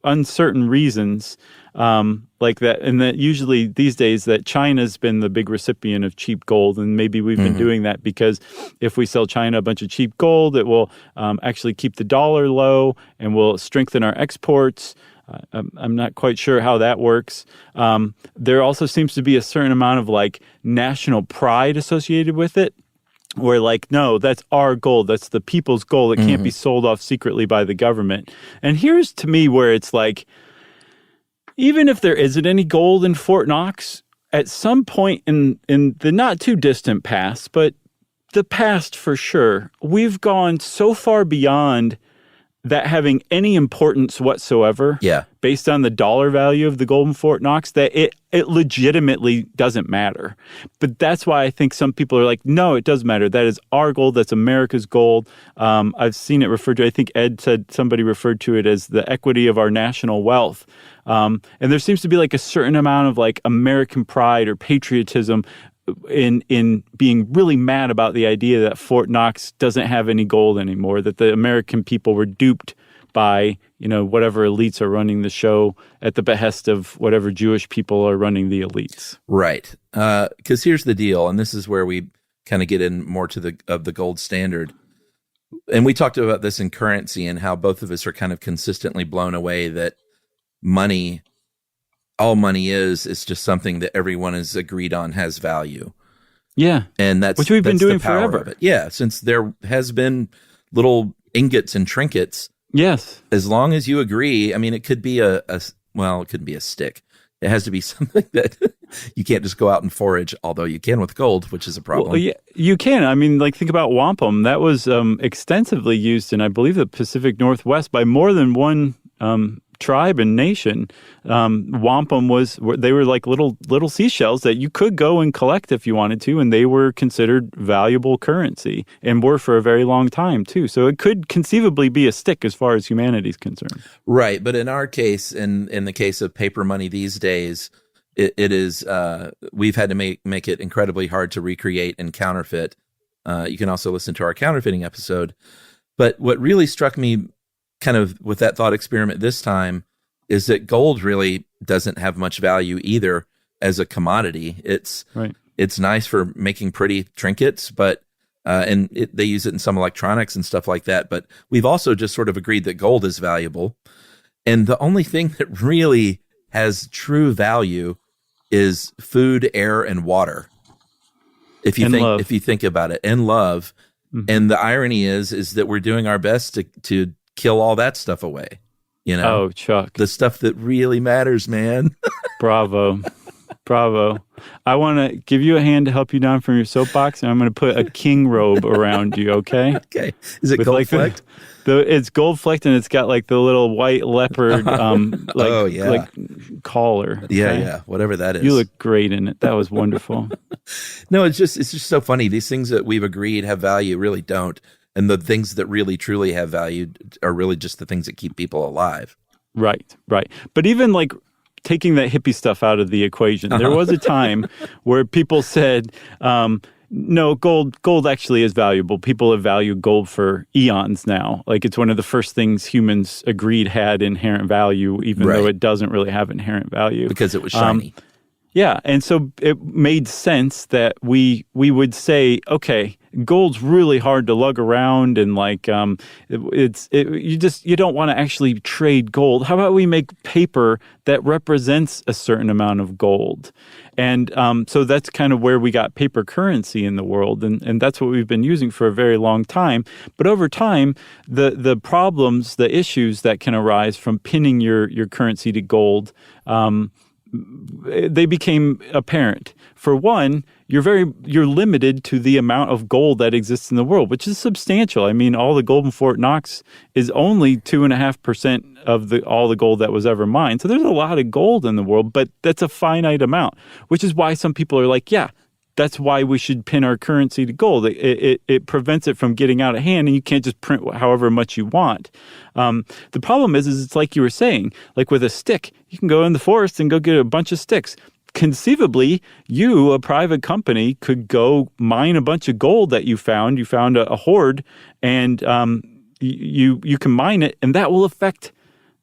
uncertain reasons, like that. And that usually these days that China's been the big recipient of cheap gold. And maybe we've been doing that because if we sell China a bunch of cheap gold, it will actually keep the dollar low and will strengthen our exports. I'm not quite sure how that works. There also seems to be a certain amount of like national pride associated with it. Where like, no, that's our gold. That's the people's gold. It can't be sold off secretly by the government. And here's to me where it's like, even if there isn't any gold in Fort Knox, at some point in the not too distant past, but the past for sure, we've gone so far beyond that having any importance whatsoever based on the dollar value of the gold in Fort Knox, that it legitimately doesn't matter. But that's why I think some people are like, no, it does matter. That is our gold. That's America's gold. I've seen it referred to, I think Ed said somebody referred to it as the equity of our national wealth. And there seems to be like a certain amount of like American pride or patriotism in being really mad about the idea that Fort Knox doesn't have any gold anymore, that the American people were duped by, whatever elites are running the show at the behest of whatever Jewish people are running the elites. Right. Because here's the deal, and this is where we kind of get in more to the gold standard. And we talked about this in currency and how both of us are kind of consistently blown away that all money is just something that everyone has agreed on has value. Yeah. And that's which we've been doing the power forever. of it. Yeah, since there has been little ingots and trinkets. Yes. As long as you agree, I mean, it could be it couldn't be a stick. It has to be something that you can't just go out and forage, although you can with gold, which is a problem. Well, yeah, you can. I mean, like think about wampum. That was extensively used in, I believe, the Pacific Northwest by more than one tribe and nation. Wampum they were like little seashells that you could go and collect if you wanted to, and they were considered valuable currency and were for a very long time too. So it could conceivably be a stick as far as humanity's concerned. Right. But in our case, in the case of paper money these days, it is we've had to make it incredibly hard to recreate and counterfeit. You can also listen to our counterfeiting episode. But what really struck me kind of with that thought experiment this time is that gold really doesn't have much value either as a commodity. It's nice for making pretty trinkets, but they use it in some electronics and stuff like that. But we've also just sort of agreed that gold is valuable. And the only thing that really has true value is food, air, and water. If you think about it, and love. Mm-hmm. And the irony is that we're doing our best to kill all that stuff away. Oh, Chuck. The stuff that really matters, man. Bravo. I want to give you a hand to help you down from your soapbox, and I'm going to put a king robe around you, okay? Okay. Is it gold flecked? It's gold flecked, and it's got like the little white leopard like collar. Okay? Yeah, whatever that is. You look great in it. That was wonderful. No, it's just so funny. These things that we've agreed have value really don't. And the things that really, truly have value are really just the things that keep people alive. Right. But even like taking that hippie stuff out of the equation, there was a time where people said, no, gold actually is valuable. People have valued gold for eons now. Like it's one of the first things humans agreed had inherent value, even though it doesn't really have inherent value. Because it was shiny. Yeah, and so it made sense that we would say, gold's really hard to lug around, and like you don't want to actually trade gold. How about we make paper that represents a certain amount of gold? And so that's kind of where we got paper currency in the world, and that's what we've been using for a very long time. But over time, the problems, the issues that can arise from pinning your currency to gold, they became apparent. For one, you're limited to the amount of gold that exists in the world, which is substantial. I mean, all the gold in Fort Knox is only 2.5% of all the gold that was ever mined. So there's a lot of gold in the world, but that's a finite amount, which is why some people are like, yeah, that's why we should pin our currency to gold. It prevents it from getting out of hand, and you can't just print however much you want. The problem is it's like you were saying, like with a stick, you can go in the forest and go get a bunch of sticks. Conceivably, you, a private company, could go mine a bunch of gold that you found. You found a hoard, and you can mine it, and that will affect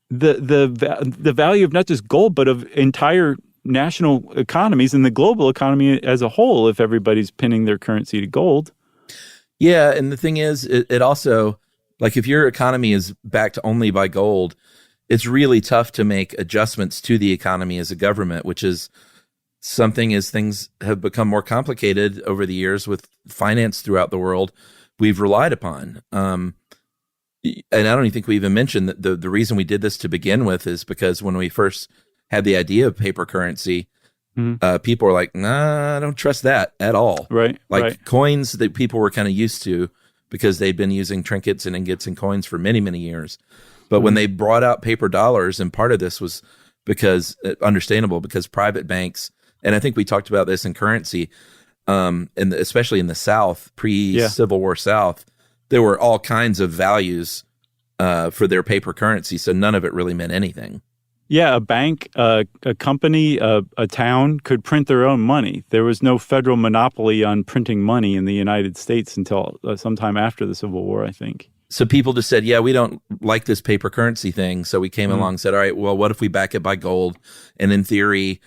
the value of not just gold, but of entire national economies and the global economy as a whole if everybody's pinning their currency to gold. Yeah, and the thing is, it also, like if your economy is backed only by gold, it's really tough to make adjustments to the economy as a government, which is something as things have become more complicated over the years with finance throughout the world, we've relied upon. And I don't even think we even mentioned that the reason we did this to begin with is because when we first had the idea of paper currency, people were like, nah, I don't trust that at all. Right. Like coins that people were kind of used to because they'd been using trinkets and ingots and coins for many, many years. But when they brought out paper dollars, and part of this was because, understandable, because private banks, and I think we talked about this in currency, and especially in the South, pre-Civil War South, there were all kinds of values for their paper currency, so none of it really meant anything. Yeah, a bank, a company, a town could print their own money. There was no federal monopoly on printing money in the United States until sometime after the Civil War, I think. So people just said, yeah, we don't like this paper currency thing. So we came along and said, all right, well, what if we back it by gold? And in theory,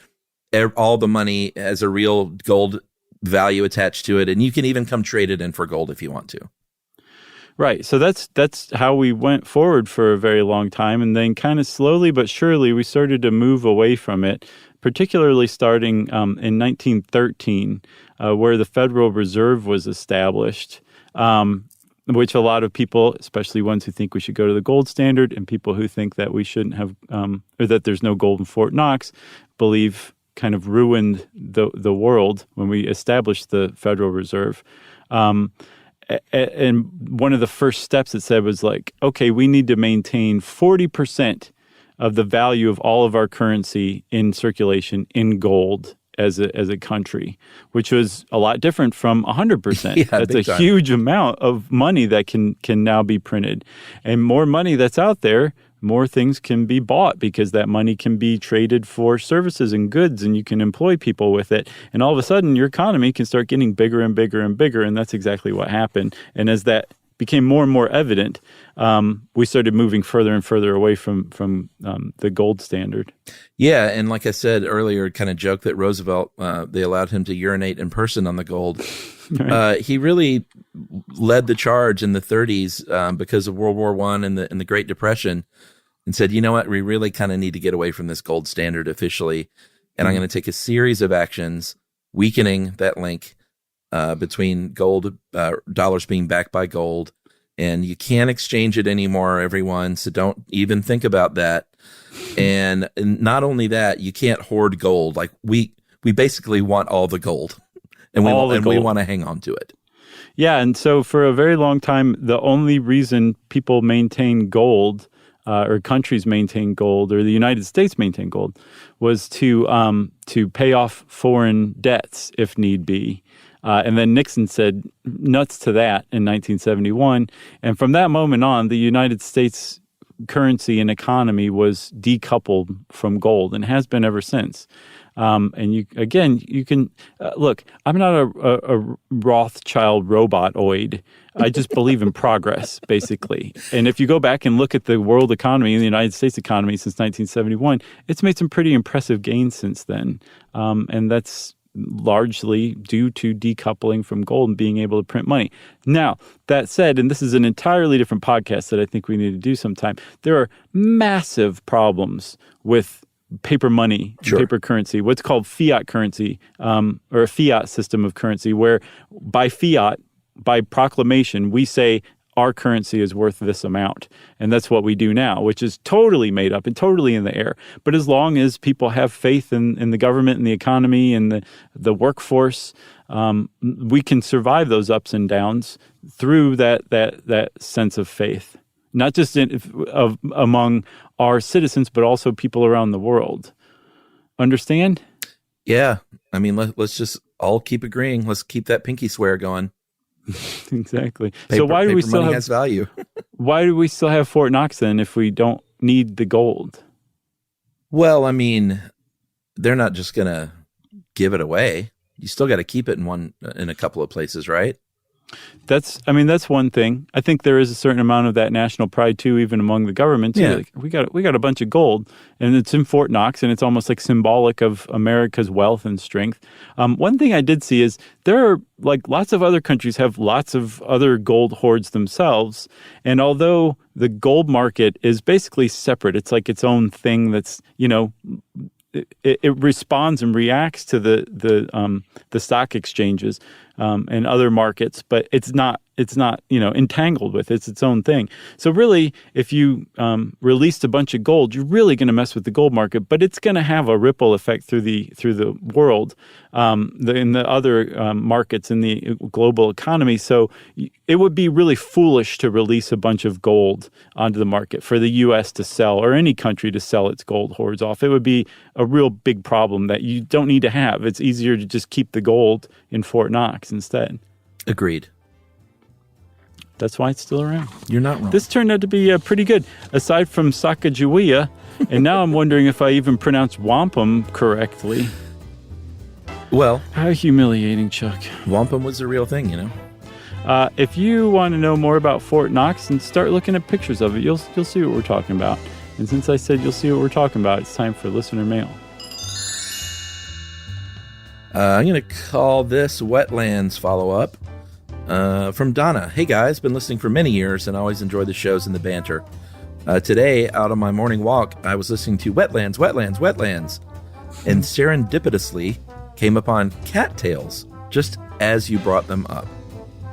all the money has a real gold value attached to it. And you can even come trade it in for gold if you want to. Right. So that's how we went forward for a very long time. And then kind of slowly but surely, we started to move away from it, particularly starting in 1913, where the Federal Reserve was established, which a lot of people, especially ones who think we should go to the gold standard and people who think that we shouldn't have, or that there's no gold in Fort Knox, believe kind of ruined the world when we established the Federal Reserve. And one of the first steps it said was like, okay, we need to maintain 40% of the value of all of our currency in circulation in gold as a country, which was a lot different from 100%. Yeah, that's a time. huge amount of money that can now be printed. And more money that's out there, more things can be bought because that money can be traded for services and goods, and you can employ people with it. And all of a sudden, your economy can start getting bigger and bigger and bigger, and that's exactly what happened. And as that became more and more evident, we started moving further and further away from the gold standard. Yeah, and like I said earlier, kind of joke that Roosevelt, they allowed him to urinate in person on the gold. Right. He really led the charge in the 30s because of World War I and the Great Depression, and said, you know what, we really kind of need to get away from this gold standard officially, and I'm going to take a series of actions weakening that link between gold dollars being backed by gold, and you can't exchange it anymore, everyone. So don't even think about that. And not only that, you can't hoard gold. Like we basically want all the gold, and we want to hang on to it. Yeah, and so for a very long time, the only reason people maintain gold, or countries maintain gold, or the United States maintain gold, was to pay off foreign debts if need be. And then Nixon said nuts to that in 1971. And from that moment on, the United States currency and economy was decoupled from gold and has been ever since. And you can look, I'm not a Rothschild robotoid. I just believe in progress, basically. And if you go back and look at the world economy and the United States economy since 1971, it's made some pretty impressive gains since then. And that's largely due to decoupling from gold and being able to print money. Now, that said, and this is an entirely different podcast that I think we need to do sometime, there are massive problems with paper money, paper currency, what's called fiat currency, or a fiat system of currency, where by fiat, by proclamation, we say our currency is worth this amount. And that's what we do now, which is totally made up and totally in the air. But as long as people have faith in the government and the economy and the workforce, we can survive those ups and downs through that sense of faith. Not just among our citizens, but also people around the world. Understand? Yeah. I mean, let's just all keep agreeing. Let's keep that pinky swear going. Exactly. So why do we still have value? Why do we still have Fort Knox then if we don't need the gold? Well, I mean, they're not just going to give it away. You still got to keep it in a couple of places, right? That's one thing. I think there is a certain amount of that national pride too, even among the government. Too. Yeah. Like, we got a bunch of gold, and it's in Fort Knox, and it's almost like symbolic of America's wealth and strength. One thing I did see is there are like lots of other countries have lots of other gold hoards themselves, and although the gold market is basically separate, it's like its own thing. That's it responds and reacts to the stock exchanges and other markets, but it's not entangled with it. It's its own thing. So really, if you released a bunch of gold, you're really going to mess with the gold market, but it's going to have a ripple effect through the world, in the other markets in the global economy. So it would be really foolish to release a bunch of gold onto the market for the U.S. to sell, or any country to sell its gold hoards off. It would be a real big problem that you don't need to have. It's easier to just keep the gold in Fort Knox instead. Agreed. That's why it's still around. You're not wrong. This turned out to be pretty good, aside from Sacagawea. And now I'm wondering if I even pronounced wampum correctly. Well, how humiliating, Chuck. Wampum was a real thing, If you want to know more about Fort Knox, and start looking at pictures of it, you'll see what we're talking about. And since I said you'll see what we're talking about, it's time for listener mail. I'm going to call this Wetlands follow-up. From Donna. Hey guys, been listening for many years and always enjoy the shows and the banter. Today, out on my morning walk, I was listening to Wetlands, and serendipitously came upon cattails just as you brought them up.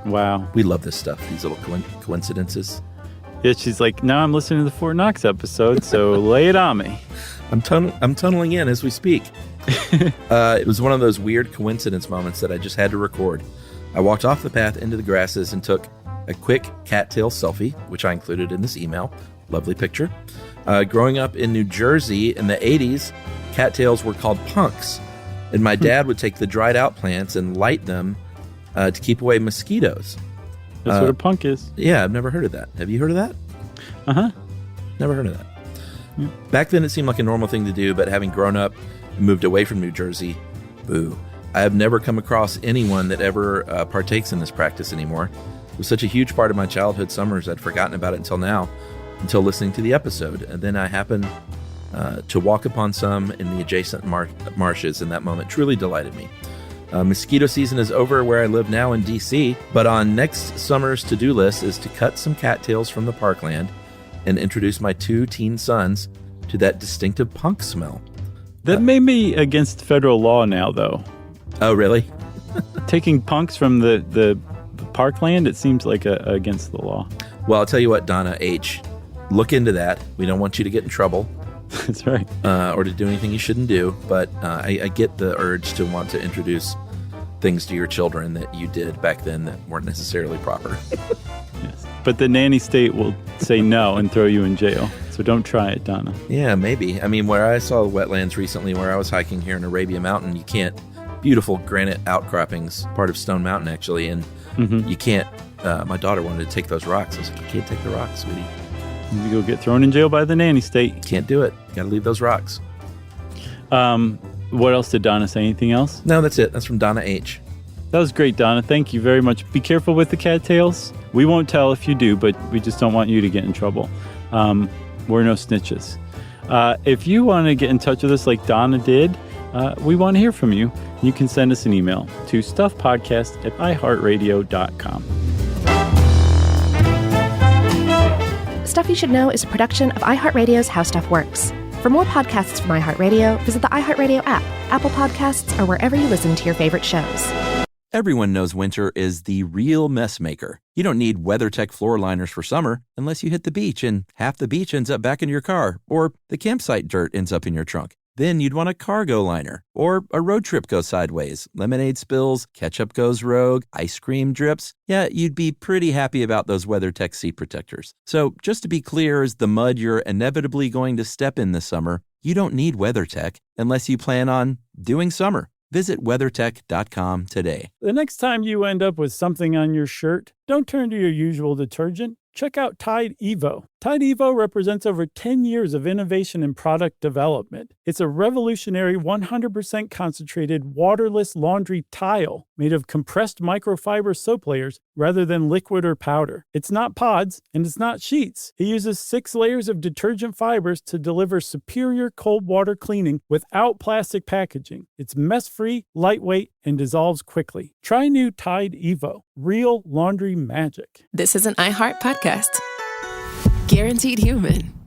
Wow. We love this stuff, these little coincidences. Yeah, she's like, now I'm listening to the Fort Knox episode, so lay it on me. I'm tunneling in as we speak. It was one of those weird coincidence moments that I just had to record. I walked off the path into the grasses and took a quick cattail selfie, which I included in this email. Lovely picture. Growing up in New Jersey in the 80s, cattails were called punks, and my dad would take the dried out plants and light them to keep away mosquitoes. That's what a punk is. Yeah, I've never heard of that. Have you heard of that? Uh-huh. Never heard of that. Yeah. Back then it seemed like a normal thing to do, but having grown up and moved away from New Jersey, boo. I have never come across anyone that ever partakes in this practice anymore. It was such a huge part of my childhood summers, I'd forgotten about it until now, until listening to the episode. And then I happened to walk upon some in the adjacent marshes, and that moment truly delighted me. Mosquito season is over where I live now in D.C., but on next summer's to-do list is to cut some cattails from the parkland and introduce my 2 teen sons to that distinctive punk smell. That may be against federal law now, though. Oh, really? Taking punks from the parkland, it seems like against the law. Well, I'll tell you what, Donna H., look into that. We don't want you to get in trouble. That's right. Or to do anything you shouldn't do. But I get the urge to want to introduce things to your children that you did back then that weren't necessarily proper. Yes. But the nanny state will say no and throw you in jail. So don't try it, Donna. Yeah, maybe. I mean, where I saw wetlands recently, where I was hiking here in Arabia Mountain, you can't, beautiful granite outcroppings, part of Stone Mountain, actually, and you can't, my daughter wanted to take those rocks. I was like, you can't take the rocks, sweetie. You go get thrown in jail by the nanny state. Can't do it. Got to leave those rocks. What else did Donna say? Anything else? No, that's it. That's from Donna H. That was great, Donna. Thank you very much. Be careful with the cattails. We won't tell if you do, but we just don't want you to get in trouble. We're no snitches. If you want to get in touch with us like Donna did, we want to hear from you. You can send us an email to stuffpodcast@iheartradio.com. Stuff You Should Know is a production of iHeartRadio's How Stuff Works. For more podcasts from iHeartRadio, visit the iHeartRadio app, Apple Podcasts, or wherever you listen to your favorite shows. Everyone knows winter is the real mess maker. You don't need WeatherTech floor liners for summer unless you hit the beach and half the beach ends up back in your car, or the campsite dirt ends up in your trunk. Then you'd want a cargo liner, or a road trip goes sideways, lemonade spills, ketchup goes rogue, ice cream drips. Yeah, you'd be pretty happy about those WeatherTech seat protectors. So just to be clear, as the mud you're inevitably going to step in this summer, you don't need WeatherTech unless you plan on doing summer. Visit WeatherTech.com today. The next time you end up with something on your shirt, don't turn to your usual detergent. Check out Tide Evo. Tide Evo represents over 10 years of innovation in product development. It's a revolutionary 100% concentrated waterless laundry tile made of compressed microfiber soap layers rather than liquid or powder. It's not pods, and it's not sheets. It uses 6 layers of detergent fibers to deliver superior cold water cleaning without plastic packaging. It's mess-free, lightweight, and dissolves quickly. Try new Tide Evo. Real laundry magic. This is an iHeart podcast. Guaranteed human.